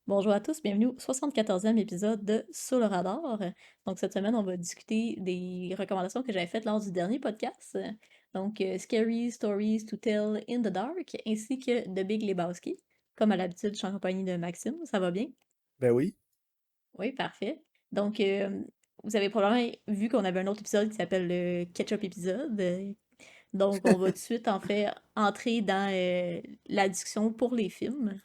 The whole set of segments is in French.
Bonjour à tous, bienvenue au 74e épisode de Sur le radar. Donc cette semaine, on va discuter des recommandations que j'avais faites lors du dernier podcast. Donc Scary Stories to Tell in the Dark ainsi que The Big Lebowski. Comme à l'habitude, je suis en compagnie de Maxime, ça va bien? Ben oui. Oui, parfait. Donc vous avez probablement vu qu'on avait un autre épisode qui s'appelle le Ketchup épisode. Donc on va tout de suite en fait entrer dans la discussion pour les films.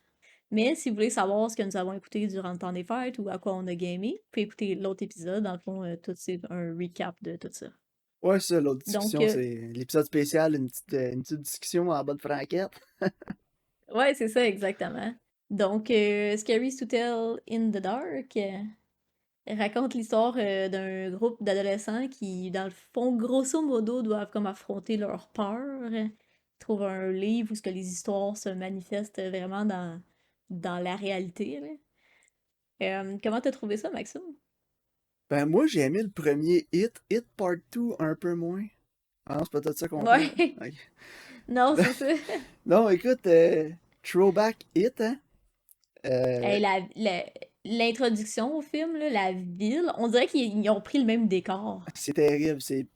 Mais si vous voulez savoir ce que nous avons écouté durant le temps des fêtes ou à quoi on a gamé, vous pouvez écouter l'autre épisode. Dans le fond, tout c'est un recap de tout ça. Ouais, ça, l'autre Donc, discussion, c'est l'épisode spécial, une petite discussion en bonne franquette. ouais, c'est ça exactement. Donc, Scary to Tell in the Dark raconte l'histoire d'un groupe d'adolescents qui, dans le fond, grosso modo, doivent comme affronter leur peur. Ils trouvent un livre où ce que les histoires se manifestent vraiment dans la réalité, là. Comment t'as trouvé ça, Maxime? Ben moi, j'ai aimé le premier Hit Part 2 un peu moins. Ah non, c'est pas tout ça qu'on parle. Ouais, Ok. non, c'est ça. Non, écoute, Throwback Hit, hein? Euh, Hey, l'introduction au film, là, la ville, on dirait qu'ils ont pris le même décor. c'est terrible, c'est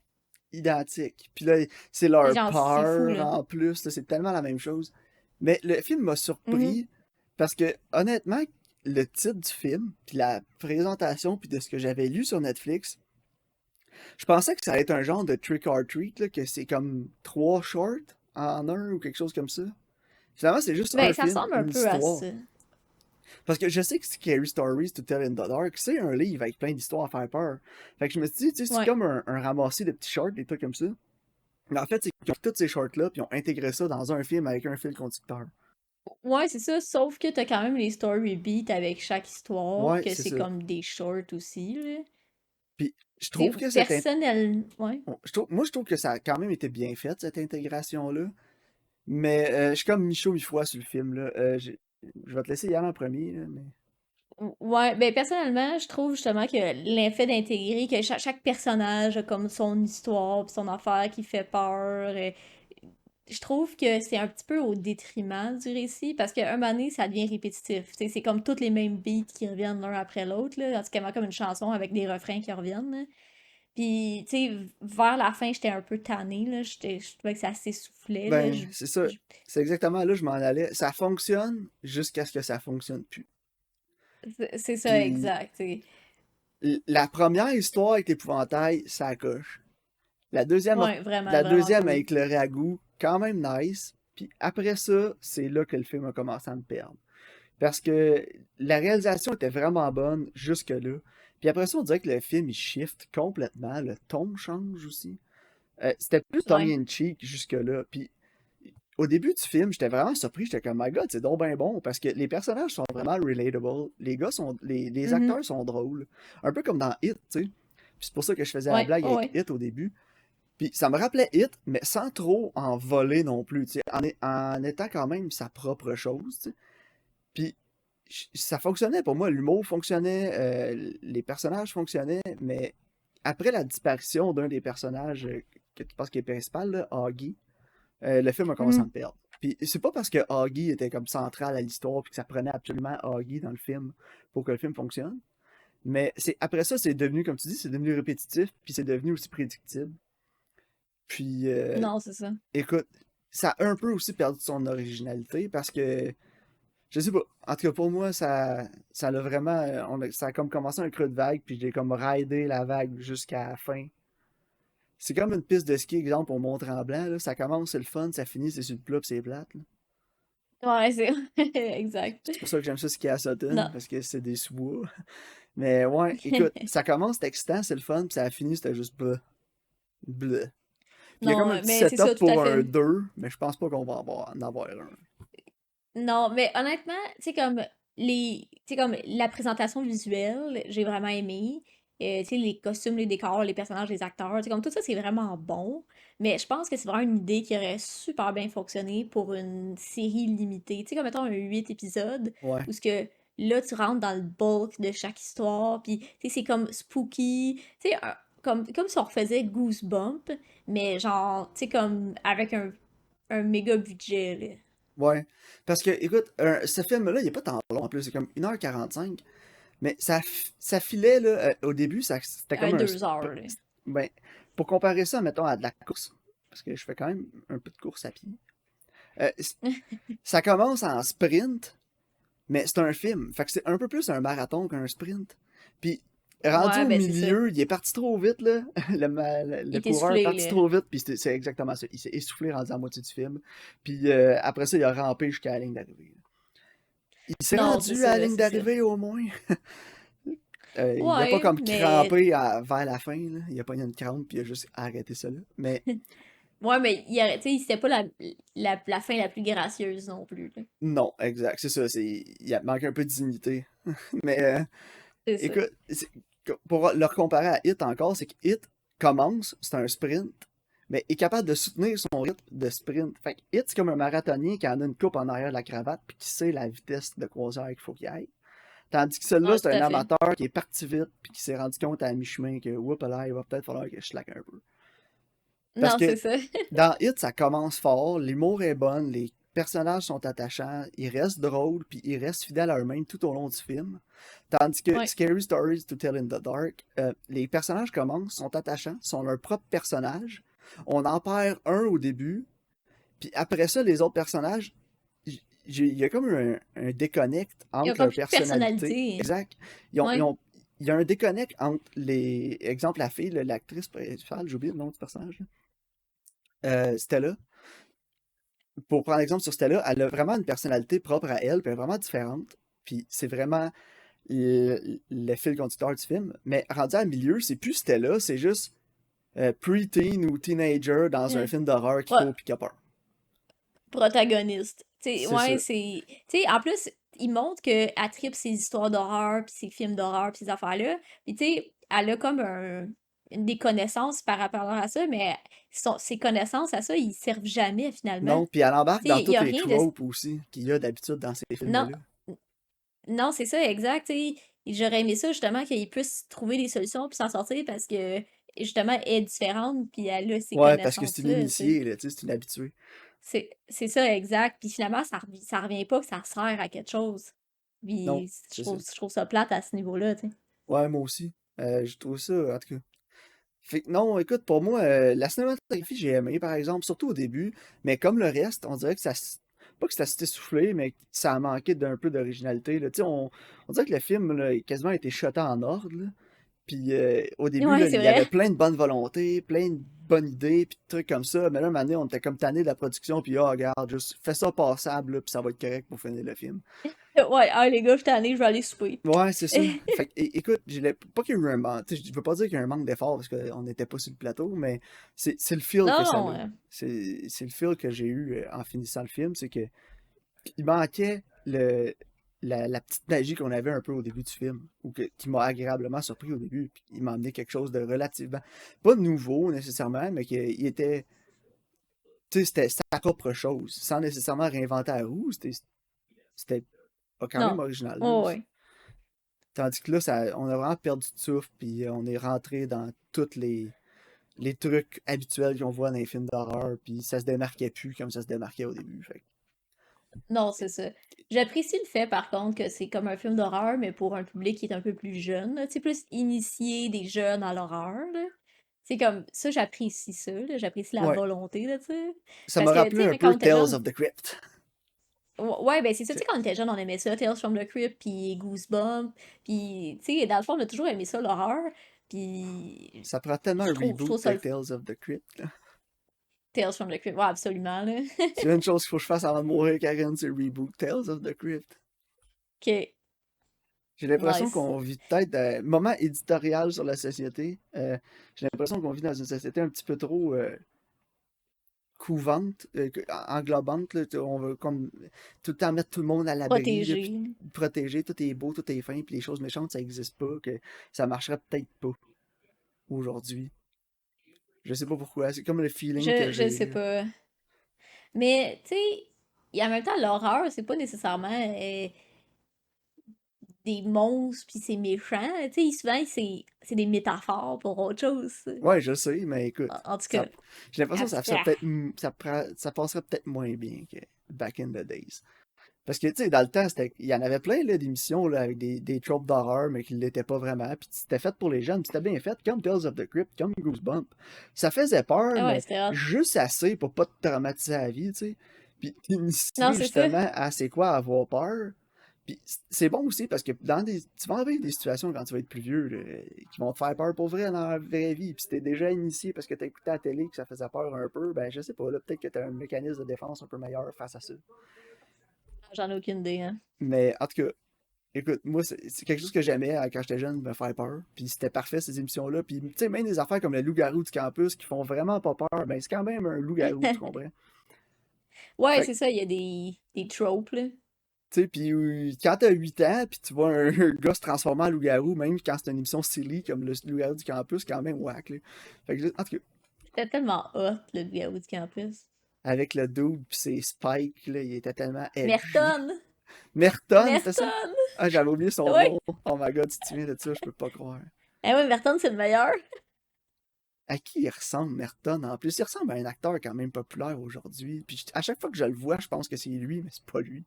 identique. Puis là, c'est C'est leur genre, c'est fou, peur là. en plus, là, c'est tellement la même chose. Mais le film m'a Mhm. surpris parce que, honnêtement, le titre du film, puis la présentation, puis de ce que j'avais lu sur Netflix, je pensais que ça allait être un genre de trick or treat, là, que c'est comme trois shorts en un ou quelque chose comme ça. Finalement, c'est juste Ben, un ça film, ressemble un une peu à histoire. ça. Parce que je sais que Scary Stories to Tell in the Dark, c'est un livre avec plein d'histoires à faire peur. Fait que je me suis dit, tu sais, c'est Ouais. comme un ramassé de petits shorts, des trucs comme ça. Mais en fait, c'est qu'ils ont pris tous ces shorts-là, puis ils ont intégré ça dans un film avec un fil conducteur. Ouais, c'est ça, sauf que t'as quand même les story beats avec chaque histoire, Ouais, que c'est c'est ça. comme des shorts aussi, là. Puis je T'sais, trouve que personnel... Ouais. moi, je trouve que ça a quand même été bien fait, cette intégration-là. Mais je suis comme mi-chaud, mi-froid sur le film, là. Je vais te laisser y aller en premier, là, mais... Ouais, ben personnellement, je trouve justement que l'effet d'intégrer que chaque personnage a comme son histoire, pis son affaire qui fait peur, je trouve que c'est un petit peu au détriment du récit parce qu'à un moment donné, ça devient répétitif. Tu sais, c'est comme toutes les mêmes beats qui reviennent l'un après l'autre, là. C'est quasiment comme une chanson avec des refrains qui reviennent, là. Puis, tu sais, vers la fin, j'étais un peu tannée, là. Je trouvais que ça s'essoufflait, là. Ben, c'est ça. C'est exactement là que je m'en allais. Ça fonctionne jusqu'à ce que ça fonctionne plus. C'est ça, Puis exact, tu sais. la première histoire avec l'épouvantail, ça coche. La deuxième, Ouais, vraiment, la vraiment deuxième cool. avec le ragoût, quand même nice. Puis après ça, c'est là que le film a commencé à me perdre. Parce que la réalisation était vraiment bonne jusque-là. Puis après ça, on dirait que le film, il shift complètement. Le ton change aussi. C'était plus tongue Ouais. in cheek jusque-là. Puis au début du film, j'étais vraiment surpris. J'étais comme, my god, c'est donc bien bon. Parce que les personnages sont vraiment relatable. Les Mhm. acteurs sont drôles. Un peu comme dans Hit, tu sais. Puis c'est pour ça que je faisais la Ouais, blague avec ouais. Hit au début. Puis ça me rappelait Hit, mais sans trop en voler non plus, tu sais, en étant quand même sa propre chose, tu sais. Puis ça fonctionnait pour moi, l'humour fonctionnait, les personnages fonctionnaient, mais après la disparition d'un des personnages que tu penses qui est principal, là, Augie, le film a commencé à me Mhm. perdre. Puis c'est pas parce que Augie était comme central à l'histoire puis que ça prenait absolument Augie dans le film pour que le film fonctionne, mais c'est après ça c'est devenu, comme tu dis, c'est devenu répétitif puis c'est devenu aussi prédictible. Puis Non, c'est ça. écoute, ça a un peu aussi perdu son originalité parce que je sais pas. En tout cas, pour moi, ça l'a vraiment. Ça a comme commencé un creux de vague, puis j'ai comme raidé la vague jusqu'à la fin. C'est comme une piste de ski, exemple, au Mont-Tremblant. Là. Ça commence, c'est le fun, ça finit, c'est sur le plat, puis c'est plate. Là. Ouais, c'est exact. C'est pour ça que j'aime ça skier à Sutton, Non. parce que c'est des sous-bois. Mais ouais, écoute, ça commence, c'était excitant, c'est le fun, puis ça finit, c'était juste bleu. Bleu. Puis il y a comme un Non, petit mais c'est ça, setup tout à pour un fait. 2, mais je pense pas qu'on va en avoir un. Non, mais honnêtement, tu sais, comme tu sais, comme la présentation visuelle, j'ai vraiment aimé. Tu sais, les costumes, les décors, les personnages, les acteurs, tu sais, comme tout ça, c'est vraiment bon. Mais je pense que c'est vraiment une idée qui aurait super bien fonctionné pour une série limitée. Tu sais, comme mettons un 8 épisodes, Ouais. où ce que là, tu rentres dans le bulk de chaque histoire, puis tu sais, c'est comme spooky. Tu sais, comme si on refaisait Goosebumps, mais genre, tu sais, comme avec un méga budget, là. Ouais. Parce que, écoute, ce film-là, il est pas tant long en plus, c'est comme 1h45. Mais ça filait, là, au début, c'était comme un... 2 heures, là. Ben, pour comparer ça, mettons, à de la course, parce que je fais quand même un peu de course à pied, euh, c- ça commence en sprint, mais c'est un film. Fait que c'est un peu plus un marathon qu'un sprint. Puis, rendu Ouais, au ben c'est ça. milieu, il est parti trop vite, là. Il Le est coureur est essoufflé, parti là. trop vite, puis c'est exactement ça. Il s'est essoufflé rendu à la moitié du film. Puis après ça, il a rampé jusqu'à la ligne d'arrivée. Il s'est Non, c'est rendu à la ça, ligne c'est ça. d'arrivée au moins. Il a pas Ouais, comme mais... crampé vers la fin, là. Il a pas eu une crampe, puis il a juste arrêté ça là. Mais Ouais, mais tu sais, c'était pas la fin la plus gracieuse non plus, là. non, exact, c'est ça. Il a manqué un peu de dignité. Mais C'est ça. écoute, pour le comparer à Hit encore, c'est que Hit commence, c'est un sprint, mais est capable de soutenir son rythme de sprint. Fait que Hit, c'est comme un marathonien qui en a une coupe en arrière de la cravate, puis qui sait la vitesse de croisière qu'il faut qu'il aille. Tandis que celui-là, Ouais, c'est tout un à fait. amateur qui est parti vite, puis qui s'est rendu compte à mi-chemin que, whoop là, il va peut-être falloir que je slack un peu. Parce Non, c'est que ça. dans Hit, ça commence fort, l'humour est bon, les personnages sont attachants, ils restent drôles, puis ils restent fidèles à eux-mêmes tout au long du film. Tandis que Ouais. Scary Stories to Tell in the Dark, les personnages commencent, sont attachants, sont leur propre personnage. On en perd un au début, puis après ça, les autres personnages, il y a comme un déconnect Il a entre comme leur plus de personnalité. personnalité. Exact. Ouais. Il y a un déconnect entre les. Exemple, la fille, l'actrice principale, j'ai oublié le nom du personnage. Stella. Pour prendre exemple sur Stella, elle a vraiment une personnalité propre à elle, puis elle est vraiment différente. Puis c'est vraiment le fil conducteur du film. Mais rendu à milieu, c'est plus Stella, c'est juste pre-teen ou teenager dans un Euh, film d'horreur qui pro- court puis qui a peur. protagoniste. Tu sais, C'est ça. ouais, c'est... Tu sais, en plus, il montre qu'elle tripe ses histoires d'horreur, puis ses films d'horreur, puis ces affaires-là. Puis tu sais, elle a comme des connaissances par rapport à ça, mais ses connaissances à ça, ils servent jamais, finalement. Non, puis elle embarque Tu sais, dans il y toutes a les rien de... tropes aussi qu'il y a d'habitude dans ces Non, films-là. non, c'est ça, exact, tu sais. J'aurais aimé ça, justement, qu'il puisse trouver des solutions puis s'en sortir parce que, justement, elle est différente puis elle a ces Ouais, parce que c'est une connaissances-là, tu sais. initiée, là, tu sais, c'est une habituée. C'est ça, exact. Puis finalement, ça revient pas que ça sert à quelque chose. Non, Puis c'est ça. je trouve ça plate à ce niveau-là, tu sais. Ouais, moi aussi. Je trouve ça, en tout cas. Fait que non, écoute, pour moi, la cinématographie, j'ai aimé, par exemple, surtout au début, mais comme le reste, on dirait que pas que ça s'est essoufflé, mais que ça a manqué d'un peu d'originalité, là. Tu sais, on dirait que le film, là, a quasiment été shoté en ordre, là. Puis au début, Ouais, là, c'est il y vrai. avait plein de bonnes volontés, plein de bonnes idées, puis de trucs comme ça. Mais là, un moment donné, on était comme tanné de la production, puis regarde, juste fais ça passable, là, puis ça va être correct pour finir le film. Ouais, ah, les gars, je suis tannée, je vais aller souper. Ouais, c'est ça. Fait que, écoute, pas qu'il y a eu un manque, tu sais, je veux pas dire qu'il y a un manque d'effort parce qu'on n'était pas sur le plateau, mais c'est le feel que Non, ça a. non, C'est le feel que j'ai eu en finissant le film, c'est que il manquait la petite magie qu'on avait un peu au début du film, qui m'a agréablement surpris au début, puis il m'a amené quelque chose de relativement, pas nouveau nécessairement, mais qu'il était, tu sais, c'était sa propre chose, sans nécessairement réinventer la roue, c'était quand même non. original, là. Oh, ouais. Tandis que là, on a vraiment perdu de souffle, puis on est rentré dans tous les trucs habituels qu'on voit dans les films d'horreur, puis ça se démarquait plus comme ça se démarquait au début. Fait Non, c'est ça. J'apprécie le fait, par contre, que c'est comme un film d'horreur, mais pour un public qui est un peu plus jeune, là. Tu sais, plus initié des jeunes à l'horreur, là. C'est comme ça, j'apprécie ça, là. J'apprécie la ouais, volonté, là, tu sais. ça Parce m'a que, tu rappelé sais, un mais quand peu on était Tales jeune, of the Crypt. ouais, ben c'est ça, tu sais, C'est- quand on était jeune, on aimait ça, Tales from the Crypt, puis Goosebumps, puis, tu sais, dans le fond, on a toujours aimé ça, l'horreur, puis Ça prend tellement un je reboot trouve ça de le Tales of the Crypt, là. Tales from the Crypt, ouais, absolument, là. S'il y a une chose qu'il faut que je fasse avant de mourir, Karen, c'est reboot Tales of the Crypt. Ok, J'ai l'impression nice. qu'on vit peut-être un moment éditorial sur la société. J'ai l'impression qu'on vit dans une société un petit peu trop couvante, englobante. Là, on veut comme tout le temps mettre tout le monde à l'abri, là, puis Protégé. protéger, tout est beau, tout est fin, puis les choses méchantes, ça n'existe pas, que ça marcherait peut-être pas aujourd'hui. Je sais pas pourquoi, c'est comme le feeling que Je j'ai, sais là. pas. Mais, tu sais, en même temps, l'horreur, c'est pas nécessairement des monstres puis c'est méchant. Tu sais, souvent, c'est des métaphores pour autre chose. Ouais, je sais, mais écoute, En tout ça, cas, j'ai l'impression que ça serait abstrait. peut-être, ça passerait peut-être moins bien que Back in the Days. Parce que, tu sais, dans le temps, il y en avait plein là, d'émissions là, avec des tropes d'horreur, mais qui ne l'étaient pas vraiment. Puis c'était fait pour les jeunes, puis c'était bien fait, comme Tales of the Crypt, comme Goosebumps. Ça faisait peur, Ah ouais, mais c'était hot. juste assez pour pas te traumatiser à la vie, tu sais. Puis Non, t'initier c'est ça. justement à c'est quoi avoir peur. Puis c'est bon aussi parce que tu vas vivre des situations quand tu vas être plus vieux là, qui vont te faire peur pour vrai dans la vraie vie. Puis si t'es déjà initié parce que t'as écouté à la télé que ça faisait peur un peu, ben je sais pas, là, peut-être que t'as un mécanisme de défense un peu meilleur face à ça. J'en ai aucune idée, hein. Mais en tout cas, écoute, moi, c'est quelque chose que j'aimais quand j'étais jeune, me faire peur. Puis c'était parfait, ces émissions-là. Puis, tu sais, même des affaires comme le loup-garou du campus qui font vraiment pas peur, ben c'est quand même un loup-garou, tu comprends? Ouais, Fait que, c'est ça, il y a des tropes, là. tu sais, puis quand t'as 8 ans, puis tu vois un, un gars se transformer en loup-garou, même quand c'est une émission silly comme le loup-garou du campus, c'est quand même whack, là. Fait que, en tout cas, C'était tellement hot, le Loup-garou du campus. avec le dude pis ses spikes, là, il était tellement edgy. Merton! Merton, c'était ça? Merton! Ah, j'avais oublié son Ouais! nom. Oh my god, si tu viens de ça, je peux pas croire. Ah ouais, Merton, c'est le meilleur. À qui il ressemble, Merton? En plus, il ressemble à un acteur quand même populaire aujourd'hui. Puis à chaque fois que je le vois, je pense que c'est lui, mais c'est pas lui.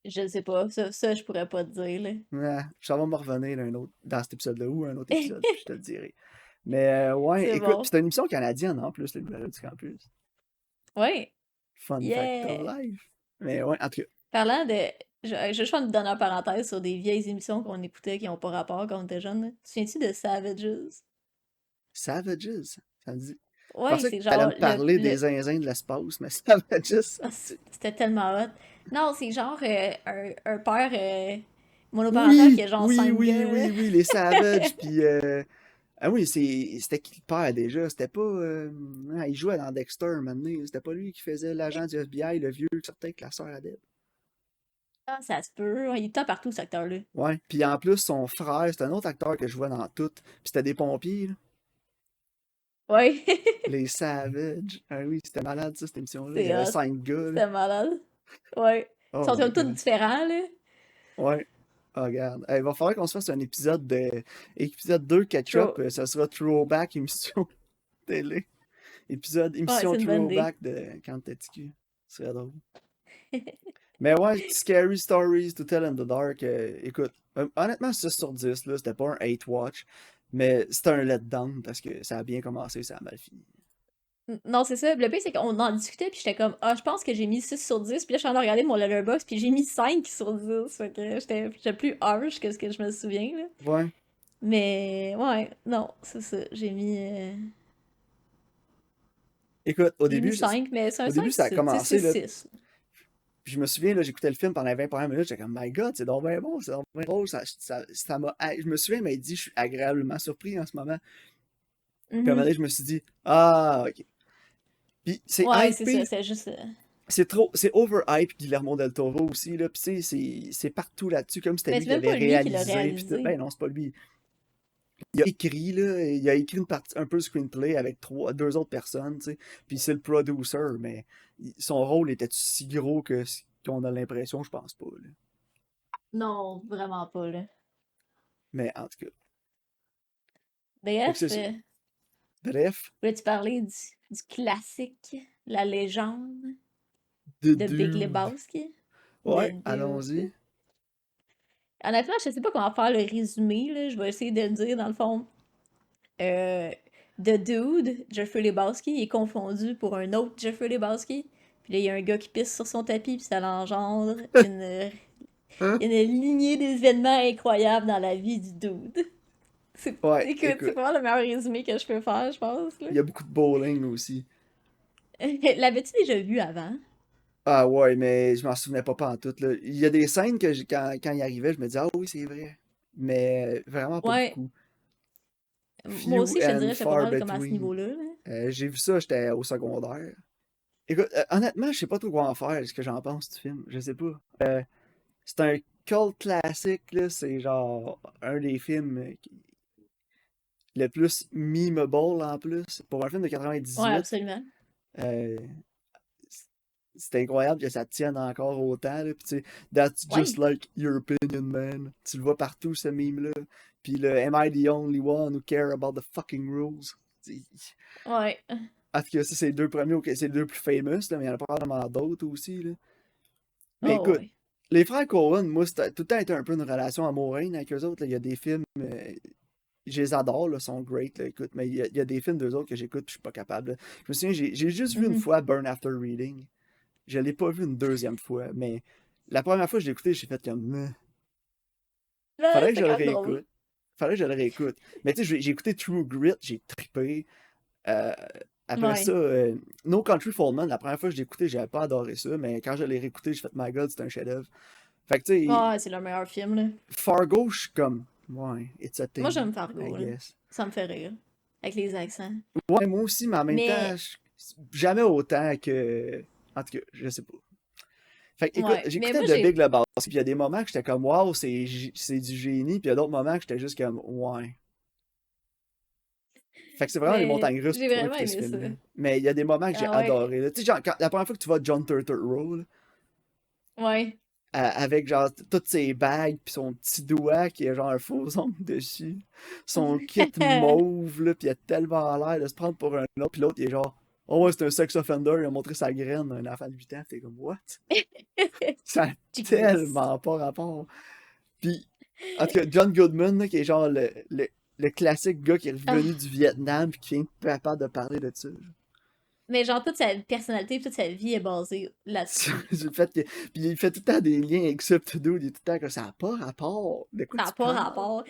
Je sais pas, ça je pourrais pas te dire, là. Ouais, ça va me revenir dans cet épisode-là ou un autre épisode, puis je te le dirai. Mais ouais, C'est écoute, bon. c'est une émission canadienne en plus, le Numéro du Campus. Ouais! Fun fact of Yeah! life. Mais ouais, en tout cas, Parlant de. Je juste faire une dernière parenthèse sur des vieilles émissions qu'on écoutait qui ont pas rapport quand on était jeune, là. Tu te souviens-tu de Savages? Savages, ça me dit. Je Ouais, pensais que c'est t'allais genre me parler des zinzins de l'espace, mais Savages, ça Ah, me dit. c'était tellement hot. Non, c'est genre un père monoparental qui Oui, a genre oui, 5 oui, gars. oui, oui, les Savages, puis ah oui, c'était qui le père déjà? C'était pas. Ah, il jouait dans Dexter un moment donné. C'était pas lui qui faisait l'agent du FBI, le vieux qui sortait avec la sœur Adèle. Ah, ça se peut. Il est tout partout, cet acteur-là. Ouais. Puis en plus, son frère, c'est un autre acteur que je vois dans tout. Puis c'était des pompiers, là. Ouais. Les Savages. Ah oui, c'était malade ça, cette émission-là. Il y C'est avait hot. 5 gars, là. C'était malade. Ouais. Ils Oh sont my tous god. différents, là. Ouais. Ah, regarde. Il va falloir qu'on se fasse un épisode de. Épisode 2 True. catch-up. Ça sera Throwback émission télé. Ouais, Émission c'est une bonne idée. Throwback de quand t'es petit. Ce serait drôle. Mais ouais, Scary Stories to Tell in the Dark, écoute, honnêtement, 6 sur 10, là, c'était pas un hate watch, mais c'était un letdown parce que ça a bien commencé, ça a mal fini. Non, c'est ça. Le pire, c'est qu'on en discutait, puis j'étais comme, ah, je pense que j'ai mis 6 sur 10. Puis là, je suis en train de regarder mon letterbox, puis j'ai mis 5 sur 10. Fait que j'étais plus harsh que ce que je me souviens, là. Ouais, Mais, ouais, non, c'est ça. écoute, J'ai mis 5, mais c'est un au début 5 ça a 6. Tu sais, commencé, c'est là, 6. puis je me souviens, là, j'écoutais le film pendant les 20 premières minutes, j'étais comme, my god, c'est donc bien bon, c'est donc bien drôle, je me souviens, il m'a dit, je suis agréablement surpris en ce moment. Puis à un moment donné, je me suis dit, ah, ok. Puis c'est Ouais, c'est ça, hypé. c'est juste. C'est overhype Guillermo del Toro aussi, là. Puis c'est partout là-dessus, comme si c'était Mais lui c'est qui même avait pas lui qui l'a réalisé. Puis réalisé. ben non, c'est pas lui. Il a écrit, là, il a écrit une partie, un peu le screenplay avec deux autres personnes, tu sais. Puis c'est le producer, mais son rôle était si gros qu'on a l'impression, je pense pas, là. Non, vraiment pas, là. Mais en tout cas. Fait que Bref, c'est ça. Bref, voulais-tu parler du classique, la légende The de Big Dude. Lebowski? De Ouais, Dude. allons-y. Honnêtement, je sais pas comment faire le résumé, là. Je vais essayer de le dire, dans le fond. Euh, The Dude, Jeffrey Lebowski, est confondu pour un autre Jeffrey Lebowski. Puis là, il y a un gars qui pisse sur son tapis, puis ça l'engendre Hein? une lignée d'événements incroyables dans la vie du dude. Ouais, Écoute, c'est écoute. pas le meilleur résumé que je peux faire, je pense, là. Il y a beaucoup de bowling aussi. L'avais-tu déjà vu avant? Ah ouais, mais je m'en souvenais pas en tout, là. Il y a des scènes que quand il arrivait, je me disais, ah oui, c'est vrai. Mais vraiment pas Ouais, beaucoup. moi Few aussi, je te dirais, and j'étais pas far mal comme à ce between. niveau-là, là. J'ai vu ça, j'étais au secondaire. Écoute, honnêtement, je sais pas trop quoi en faire, ce que j'en pense du film. Je sais pas. C'est un cult classique, là. C'est genre un des films le plus memeable en plus. Pour un film de Ouais, 98, absolument. euh, c'est incroyable que ça tienne encore autant, là. Puis tu sais, that's just Ouais. like your opinion, man. Tu le vois partout, ce meme-là. Puis le Am I the only one who care about the fucking rules? Ouais. En tout cas, ça, c'est les deux premiers, c'est les deux plus famous, là, mais il y en a probablement d'autres aussi, là. Mais Oh, écoute, ouais. les frères Coen, moi, c'était tout le temps été un peu une relation amoureuse avec eux autres, là. Il y a des films, je les adore, là, sont great, là, écoute, mais il y a des films d'eux autres que j'écoute, je suis pas capable, là. Je me souviens, j'ai juste vu une Mhm. fois Burn After Reading. Je l'ai pas vu une deuxième fois, mais la première fois que je l'ai écouté, j'ai fait comme, meh. Là, Fallait que c'est je le quand même drôle. réécoute. Fallait que je le réécoute. Mais tu sais, j'ai écouté True Grit, j'ai trippé. Euh, Après ça, Ouais. No Country for Old Men, la première fois que je l'ai écouté, j'avais pas adoré ça, mais quand je l'ai réécouté, j'ai fait, My God, c'est un chef-d'œuvre. Fait que tu sais, Ouais, c'est le meilleur film, là. Fargo, je suis comme, ouais, it's a Moi, thing, j'aime I Fargo, là. guess. Ça me fait rire. Avec les accents. Ouais, moi aussi, mais en même temps, Mais, jamais autant que. En tout cas, je sais pas. Fait que, écoute, ouais. Mais j'écoutais moi, The Big Lebowski, puis il y a des moments que j'étais comme, wow, c'est du génie, puis il y a d'autres moments que j'étais juste comme, ouais. Fait que c'est vraiment les mais montagnes russes j'ai pour vraiment écouter ce aimé ça. film-là. Mais il y a des moments que j'ai Ah ouais. adoré, là. Tu sais, genre, la première fois que tu vois John Turturro, là, Ouais. avec genre toutes ses bagues, puis son petit doigt qui a genre un faux ongle dessus, son kit mauve, là, puis il a tellement l'air de se prendre pour un autre, puis l'autre, il est genre, oh ouais, c'est un sex offender, il a montré sa graine à un enfant de 8 ans, t'es comme, what? Ça a Genius. tellement pas rapport. Puis, en tout cas, John Goodman, là, qui est genre le classique gars qui est revenu Ah. du Vietnam, puis qui est capable de parler de ça. Mais genre, toute sa personnalité, toute sa vie est basée là-dessus. Le fait que, puis il fait tout le temps des liens avec ça, pis tout, dude, il est tout le temps que ça n'a pas rapport. De quoi Ça tu n'a pas parles? rapport.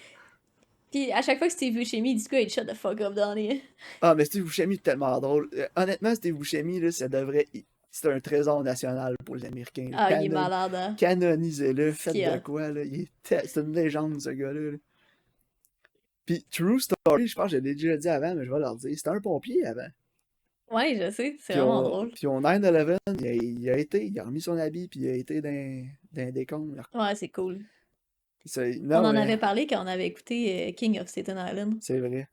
Puis à chaque fois que Steve Buscemi, il dit quoi, il shut the fuck up dans les... Ah, mais Steve Buscemi est tellement drôle. Honnêtement, Steve Buscemi, là, ça devrait. C'est un trésor national pour les Américains, là. Ah, il est malade, hein. Canonisez-le, C'est ce qu'il faites y de a. quoi, là. C'est une légende, ce gars-là, là. Puis True Story, je pense que je l'ai déjà dit avant, mais je vais leur dire. C'était un pompier avant. Ouais, je sais, c'est vraiment drôle. Puis au 9/11, il a remis son habit, puis il a été dans un décombres. Ouais, c'est cool. On Non, en mais avait parlé quand on avait écouté King of Staten Island. c'est vrai.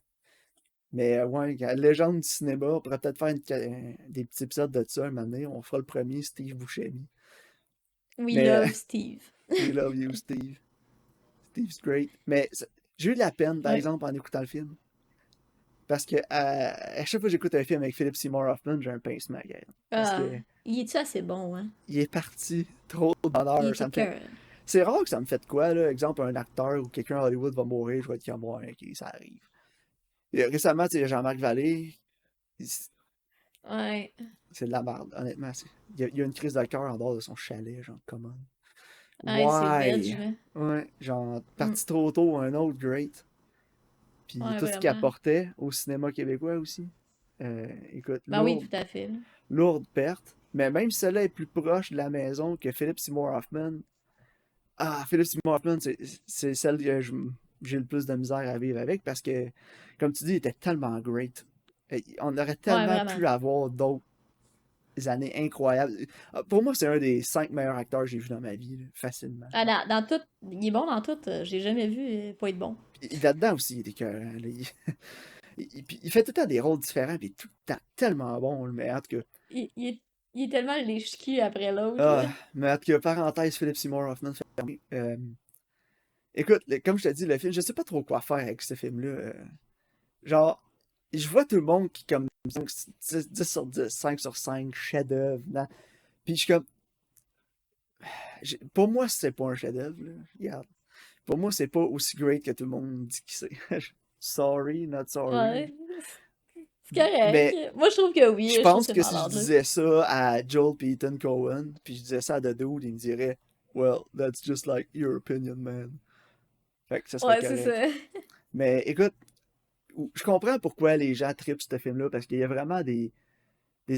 Mais ouais, légende du cinéma, on pourrait peut-être faire des petits épisodes de ça un moment donné. On fera le premier, Steve Buscemi. We Mais love Steve. we love you, Steve. Steve's great. Mais j'ai eu de la peine, par Ouais. exemple, en écoutant le film. Parce que à chaque fois que j'écoute un film avec Philip Seymour Hoffman, j'ai un pincement, gars. Parce Ah, que il est-tu assez bon, hein? il est parti trop de Il bonheur. était Ça me fait. cœur. C'est rare que ça me fait de quoi, là. Exemple, un acteur ou quelqu'un à Hollywood va mourir, je vais être comme moi, ok, ça arrive. Et récemment, tu sais, Jean-Marc Vallée, Ouais. c'est de la merde, honnêtement. Il y a une crise de cœur en dehors de son chalet, genre, comment? Ouais, c'est veg, Why? là. Ouais, genre, Mm. parti trop tôt, un autre great. Puis Ouais, tout ce qu'il vraiment. apportait au cinéma québécois aussi. Écoute, Ben oui, tout à fait, là. lourde perte. Mais même si celle-là est plus proche de la maison que Philip Seymour Hoffman, Philip Seymour Hoffman, c'est celle que j'ai le plus de misère à vivre avec parce que, comme tu dis, il était tellement great. Et on aurait Ouais, tellement vraiment. pu avoir d'autres années incroyables. Pour moi, c'est un des 5 meilleurs acteurs que j'ai vu dans ma vie, là, facilement. Ah, dans tout, il est bon dans tout. J'ai jamais vu pas être bon. Là-dedans aussi, il est écœurant, là. Il fait tout le temps des rôles différents, puis tout le temps tellement bon, là. Mais en tout cas, Il est tellement léche-cul après l'autre, là. mais en tout cas, parenthèse, Philip Seymour Hoffman fermé. Écoute, comme je te dis, le film, je sais pas trop quoi faire avec ce film-là. Genre, je vois tout le monde qui, comme, 10 sur 10, 5 sur 5, chef-d'œuvre, nan. Puis je suis comme, pour moi, c'est pas un chef-d'œuvre, là. Regarde. Pour moi, c'est pas aussi great que tout le monde dit que c'est. Sorry, not sorry. Ouais. C'est correct. Mais Moi, je trouve que oui. je Je trouve que pense c'est que si je malade, là. disais ça à Joel P. Ethan Cohen, puis je disais ça à The Dude, il me dirait, well, that's just like your opinion, man. Fait que ça serait Ouais, c'est correct. ça. Mais écoute, je comprends pourquoi les gens trippent ce film-là, parce qu'il y a vraiment des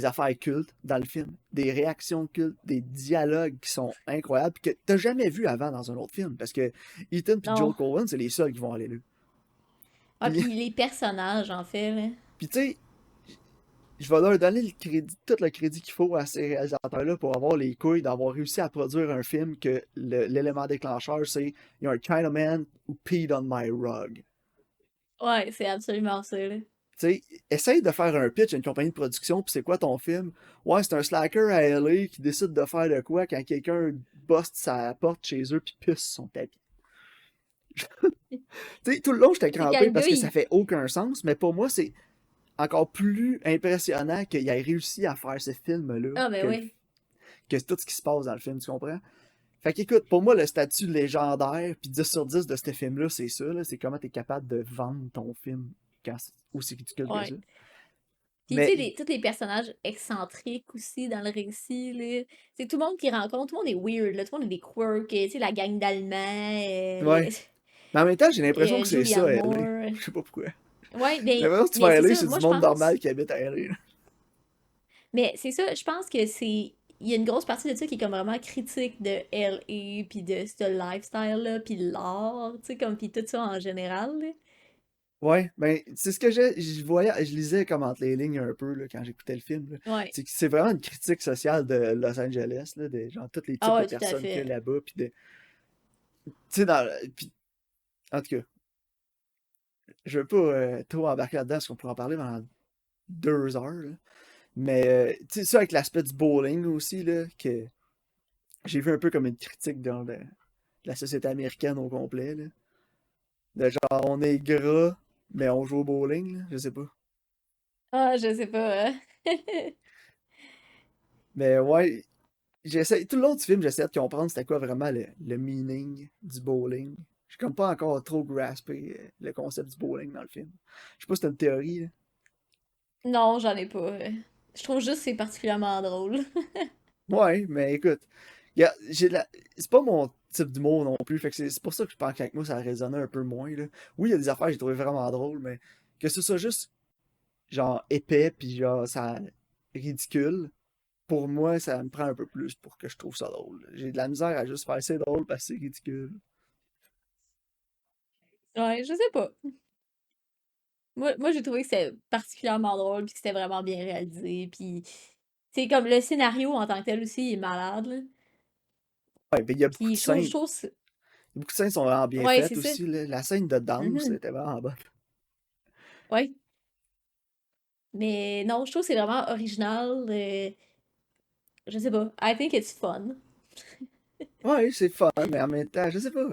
affaires cultes dans le film, des réactions cultes, des dialogues qui sont incroyables, puis que t'as jamais vu avant dans un autre film, parce que Ethan et Joel Non. Cohen, c'est les seuls qui vont aller là. Ah, Puis, puis les personnages, en fait, là. puis tu sais, je vais leur donner le crédit, tout le crédit qu'il faut à ces réalisateurs-là pour avoir les couilles d'avoir réussi à produire un film que l'élément déclencheur, c'est You're a Chinaman who peed on my rug. Ouais, c'est absolument ça, là. sais, essaye de faire un pitch à une compagnie de production, puis c'est quoi ton film? Ouais, c'est un slacker à LA qui décide de faire de quoi quand quelqu'un buste sa porte chez eux puis pisse son tapis. Tu sais, tout le long, j'étais C'est quand crampé le gars, parce que ça il... fait aucun sens, mais pour moi, c'est encore plus impressionnant qu'il ait réussi à faire ce film-là Ah, ben oui. que tout ce qui se passe dans le film, tu comprends? Fait qu'écoute, pour moi, le statut légendaire, puis 10 sur 10 de ce film-là, c'est ça, là, c'est comment t'es capable de vendre ton film quand c'est aussi ridicule que ça. Ouais. Puis, tu Mais, sais, tous les personnages excentriques aussi dans le récit, là. C'est tout le monde qui rencontre, tout le monde est weird, là. Tout le monde a des quirks, tu sais, la gang d'Allemands, ouais. Mais en même temps, j'ai l'impression que c'est ça, Julianne LA. Moore. Je sais pas pourquoi. Ouais, J'ai ben, l'impression que tu vas mais à c'est LA, ça, c'est moi du je monde normal pense. qui habite à LA, là. Mais c'est ça, je pense que c'est. Il y a une grosse partie de ça qui est comme vraiment critique de LA, puis de ce lifestyle-là, puis l'art, tu sais, comme, puis tout ça en général, là. Ouais, ben, c'est ce que je voyais, je lisais comme entre les lignes un peu, là, quand j'écoutais le film, là. Ouais. C'est que c'est vraiment une critique sociale de Los Angeles, là, de genre tous les Ah types de ouais, tout à personnes qu'il y a fait. là-bas, puis de, tu sais, puis, en tout cas, je veux pas trop embarquer là-dedans, parce qu'on pourrait en parler pendant 2 heures, là. Mais, tu sais, ça avec l'aspect du bowling aussi, là, que j'ai vu un peu comme une critique dans la société américaine au complet, là. De genre, on est gras, mais on joue au bowling, là, je sais pas. Ah, je sais pas, hein. Mais ouais, j'essaie, tout le long du film, j'essaie de comprendre c'était quoi vraiment le meaning du bowling. J'ai comme pas encore trop graspé le concept du bowling dans le film. Je sais pas si c'est une théorie, là. Non, j'en ai pas. Je trouve juste que c'est particulièrement drôle. Ouais, mais écoute, c'est pas mon type d'humour non plus, fait que c'est pour ça que je pense qu'avec moi ça résonnait un peu moins, là. Oui, il y a des affaires que j'ai trouvé vraiment drôles, mais que ce soit juste genre épais puis genre ça ridicule, pour moi ça me prend un peu plus pour que je trouve ça drôle. J'ai de la misère à juste faire c'est drôle parce que c'est ridicule. Ouais, je sais pas. Moi j'ai trouvé que c'était particulièrement drôle, puis que c'était vraiment bien réalisé, puis c'est comme le scénario en tant que tel aussi il est malade, là. Ouais, ben il y a beaucoup Puis de scènes. je trouve Beaucoup de scènes sont vraiment bien ouais, c'est faites ça. aussi, là. La scène de danse Mhm. était vraiment bonne. Ouais. Mais non, je trouve que c'est vraiment original. Je sais pas. I think it's fun. Ouais, c'est fun, mais en même temps, je sais pas.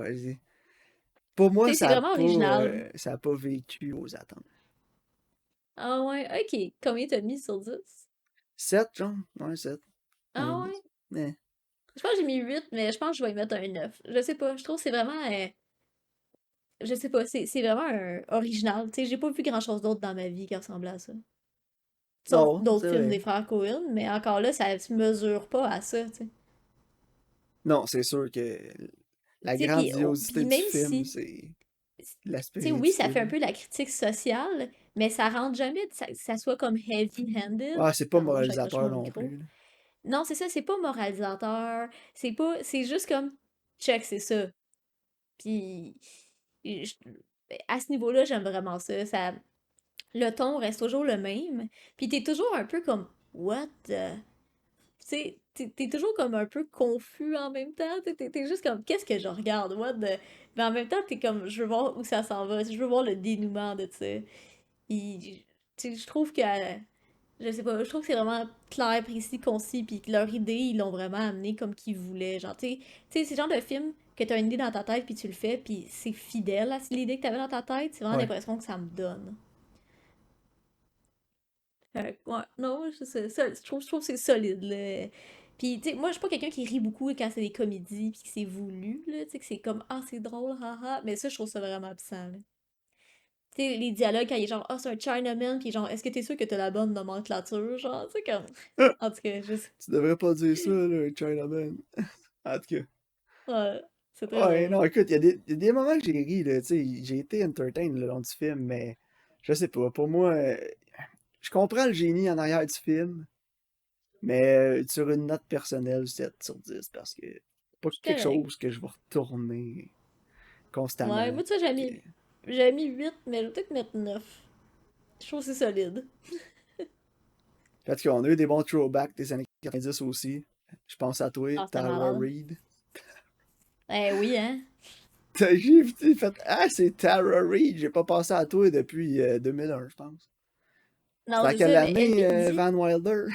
Pour moi, Tu sais, c'est vraiment original. ça a pas vécu aux attentes. Ah ouais, ok. Combien t'as mis sur 10? 7, genre? Ouais, 7. Ah ouais. Mais, Je pense que j'ai mis 8, mais je pense que je vais y mettre un 9. Je sais pas. Je trouve que c'est vraiment. Je sais pas, c'est vraiment original. Tu sais, j'ai pas vu grand-chose d'autre dans ma vie qui ressemblait à ça. Sauf non, d'autres c'est films vrai. des frères Coen, mais encore là, ça se mesure pas à ça, tu sais. Non, c'est sûr que la Tu sais, puis grandiosité du même film, si. c'est l'aspect Tu sais, oui, ça fait un ridicule. peu la critique sociale, mais ça rentre jamais, ça soit comme heavy-handed. Ouais, c'est pas Pardon, j'ai accroché moralisateur mon non micro. plus, là. Non, c'est ça, c'est pas moralisateur. C'est pas. C'est juste comme. Check, c'est ça. Puis. je- À ce niveau-là, j'aime vraiment ça. Le ton reste toujours le même. Puis t'es toujours un peu comme. What the. Tu sais, t'es toujours comme un peu confus en même temps. T'es juste comme, qu'est-ce que je regarde? What the... Mais en même temps, t'es comme, je veux voir où ça s'en va. Je veux voir le dénouement de ça. Tu sais, je trouve que, je sais pas, je trouve que c'est vraiment clair, précis, concis, puis que leur idée, ils l'ont vraiment amené comme qu'ils voulaient. Genre, c'est le genre de film que t'as une idée dans ta tête, puis tu le fais, puis c'est fidèle à l'idée que t'avais dans ta tête. C'est vraiment Ouais. l'impression que ça me donne. Ouais, non, je trouve que c'est solide, là. Puis, tu sais, moi, je suis pas quelqu'un qui rit beaucoup quand c'est des comédies, puis que c'est voulu, là, tu sais, que c'est comme, ah, c'est drôle, haha, mais ça, je trouve ça vraiment absent, là. Tu sais, les dialogues, quand il est genre, ah, c'est un Chinaman, puis genre, est-ce que t'es sûr que t'as la bonne nomenclature, genre, tu sais, comme, Ah! en tout cas, juste, Tu devrais pas dire ça, là, Chinaman. En tout cas. ouais, c'est très Ouais, drôle. non, écoute, il y a des moments que j'ai ri, là, tu sais, j'ai été entertain le long du film, mais je sais pas, pour moi, je comprends le génie en arrière du film, mais sur une note personnelle, 7 sur 10, parce que c'est pas Je suis quelque correct. chose que je vais retourner Ouais, constamment. moi, tu sais, Que... j'ai mis 8, mais je vais peut-être mettre 9. Je trouve que c'est solide. En tout cas, on a eu des bons throwbacks des années 90 aussi. Je pense à toi, Ah, c'était Tara malade. Reid. Eh oui, hein? J'ai fait, ah, c'est Tara Reid, j'ai pas pensé à toi depuis 2001, je pense. C'est Non, dans c'est quelle ça, mais année, LP me dit, Van Wilder?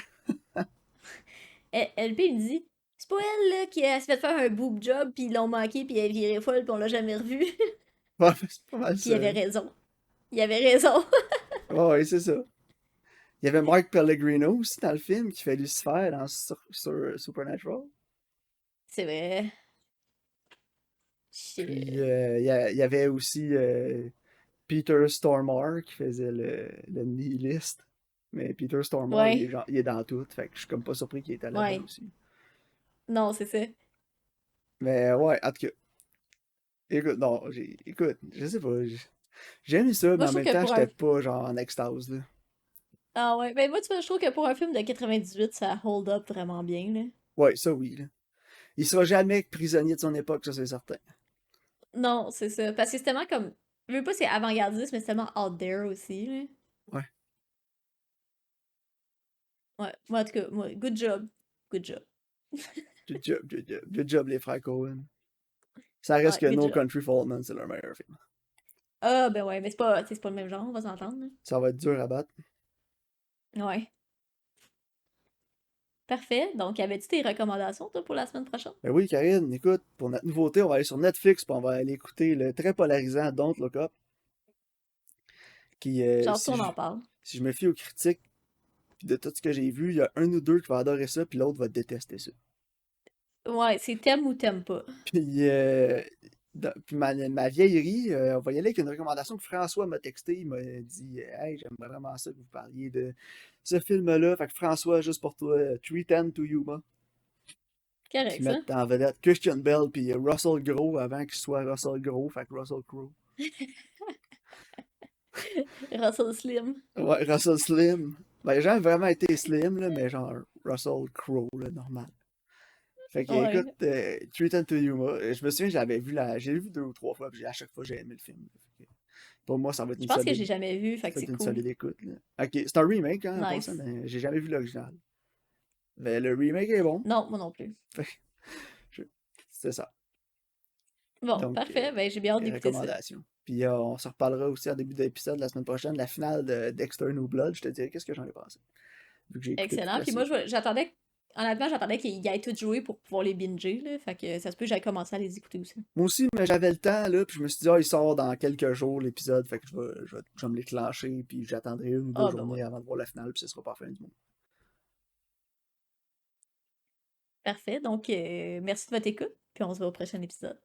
LP me dit, c'est pas elle, là, qui a se fait faire un boob job, puis ils l'ont manqué, puis elle est virée folle, puis on l'a jamais revue. Ouais, c'est pas mal Puis il ça. avait raison. Il avait raison. Ouais, ouais, c'est ça. Il y avait Mark Pellegrino aussi dans le film qui fait Lucifer dans Supernatural. C'est vrai. Puis Shit. il y avait aussi Peter Stormare qui faisait le nihiliste. Mais Peter Stormare, Ouais, il est dans tout. Fait que je suis comme pas surpris qu'il était là-dedans ouais. aussi. Non, c'est ça. Mais ouais, en tout cas, écoute, non, écoute, je sais pas. J'ai aimé ça, mais Moi, en je trouve même que temps, pour j'étais un... pas genre en extase, là. Ah ouais, ben moi, tu vois, je trouve que pour un film de 98, ça hold up vraiment bien, là. Ouais, ça oui, là. Il sera jamais prisonnier de son époque, ça c'est certain. Non, c'est ça. Parce que c'est tellement comme... Je veux pas c'est avant-gardiste, mais c'est tellement out there aussi, là. Ouais. Ouais, moi, en tout cas, moi, good job. Good job. Good job, good job. Good job, les frères Cohen. Ça reste Ouais, que good No job. Country for Old Men, c'est leur meilleur film. Ah, ben ouais, mais c'est pas, tu sais, c'est pas le même genre, on va s'entendre, là. Ça va être dur à battre. Ouais. Parfait. Donc, avais-tu tes recommandations, toi, pour la semaine prochaine? Ben oui, Karine, écoute, pour notre nouveauté, on va aller sur Netflix, puis on va aller écouter le très polarisant Don't Look Up, qui, Genre, on en parle. si je me fie aux critiques, puis de tout ce que j'ai vu, il y a un ou deux qui va adorer ça, puis l'autre va détester ça. Ouais, c'est t'aimes ou t'aimes pas. Puis, puis ma vieillerie, on va y aller avec une recommandation que François m'a texté. Il m'a dit Hey, j'aimerais vraiment ça que vous parliez de ce film-là. Fait que François, juste pour toi, 310 to Yuma, qui Correct, ça. mettent en vedette Christian Bell puis Russell Crowe avant qu'il soit Russell Crowe. Fait que Russell Crowe. Russell Slim. Ouais, Russell Slim. Ben, les gens ont vraiment été slim, là, mais genre Russell Crowe, là, normal. Fait que, écoute, Ouais. 310 to Yuma, je me souviens, j'ai vu deux ou trois fois, puis à chaque fois, j'ai aimé le film. Fait que, pour moi, ça va être Je une pense que j'ai solide. jamais vu, Ça fait que va être c'est une cool. solide écoute, là. Ok, c'est un remake, hein, en passant, Nice. mais j'ai jamais vu l'original. Mais le remake est bon. Non, moi non plus. Fait que je- c'est ça. Bon, Donc, parfait. Ben, j'ai bien hâte les d'écouter ça. recommandations. Puis on se reparlera aussi en début d'épisode la semaine prochaine, la finale de Dexter New Blood. Je te dirai qu'est-ce que j'en ai pensé. Vu que j'ai écouté toute Excellent. la Puis moi, série. j'attendais... Honnêtement, j'attendais qu'ils aient tout joué pour pouvoir les binger, là. Fait que ça se peut que j'aille commencer à les écouter aussi. Moi aussi, mais j'avais le temps, là, puis je me suis dit, ah, il sort dans quelques jours l'épisode, fait que je vais me l'éclencher, puis j'attendrai une ou deux Ah, ben ouais. journées avant de voir la finale, puis ce sera pas fin du monde. Parfait. Donc, merci de votre écoute. Puis on se voit au prochain épisode.